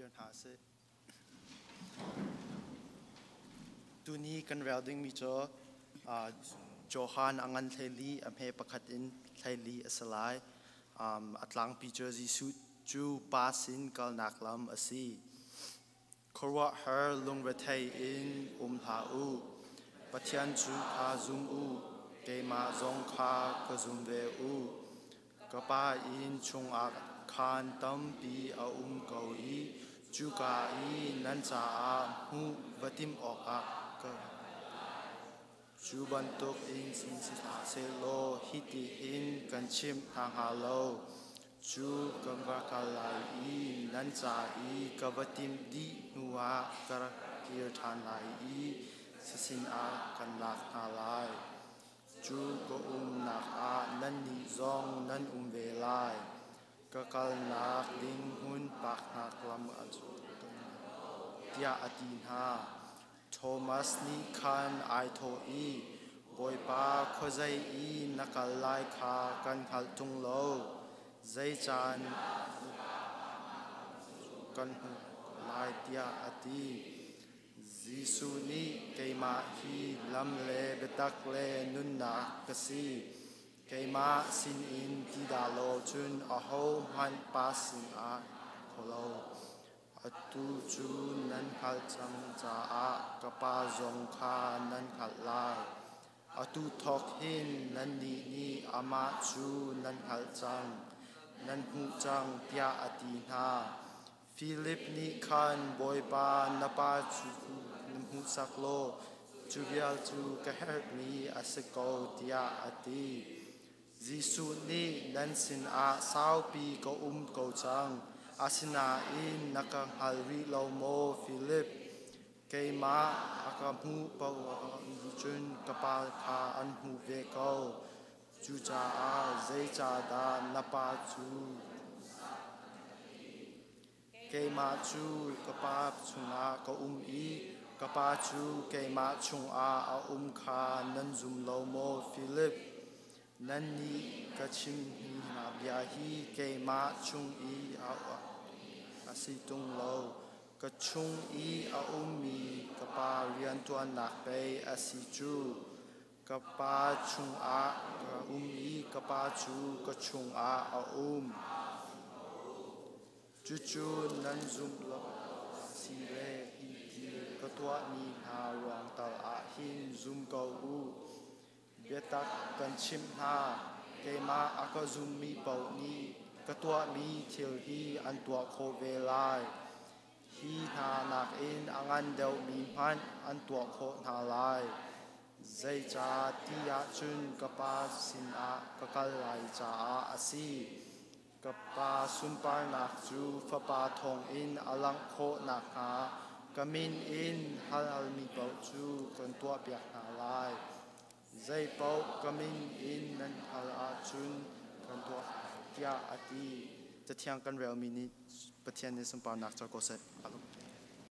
Kiran Hase Tuni kan welding mi cho Johan angan theli amhe pakhatin theli asalai atlang picture ji su chu pasin kal naklam asi Korwa her lung rethai in tha u Pathian chu kha zum u Kema zong kha ka zum ve u Kapa in chung ak khan tam pi a kau I chu ka I nan cha a hu vatim ok a ka chu bantuk in sin si tha se lo hiti in kan chim thang ha lo chu kamba kalai I nan cha I ka vatim di nuwa kar kir than lai I sisin a kan lak na lai chu ko nak a nan ni zong nan ve lai ka kal nak ding hun pak nak lam a chu tia atin ha Thomas ni khan ai tho I boy pa khozai I nakal lai kha kan khal tung lo zai chan kan hu lai tia ati Jisu ni keima hi lam le betak le nun na kasi keima sin in ti da lo chun a ho han pa sin a kholo atu chu nan khal chang cha a kapa zong kha nan khal lai atu thok hin nan ni ama chu nan khal chang nan hu chang tia ati na Philip ni khan boy pa napa chu hu saklo chu vial chu ka her ni asako tia ati Jisu ni nan sin a sao pi ko ko chang asina in nakang halri lo mo Philip keima akamu pa chun kapal kha an hu ve ko chu cha a zai cha da napa chu keima chu kapa chunga ko I kapa chu keima chung a kha nan zum lo mo Philip nan ni ka chim hi na bia hi keima chung I asitung lo ka chung I mi kapa rian tuan nak pe asi chu kapa chung a ka I kapa chu ka chung a chu chu nan zum lo si le hi ti ka tua ni ha wang tal a hin zum ko u betak kan chim ha keima aka zum mi pau ni ka tua mi thil hi an tua kho ve lai hi na nak in angan deu mi man an tua kho na lai zai cha tia chun kapa sin a ka kal lai cha a asi kapa sumpar nak chu fapa thong in alang kho nak ha kamin in hal mi pau chu kan tua piak na lai zai pau kamin in nan hal a chun kan tua tia ati จะเที่ยงกันเร็วมินิประเทศนี้สมปานักจะก็เสร็จ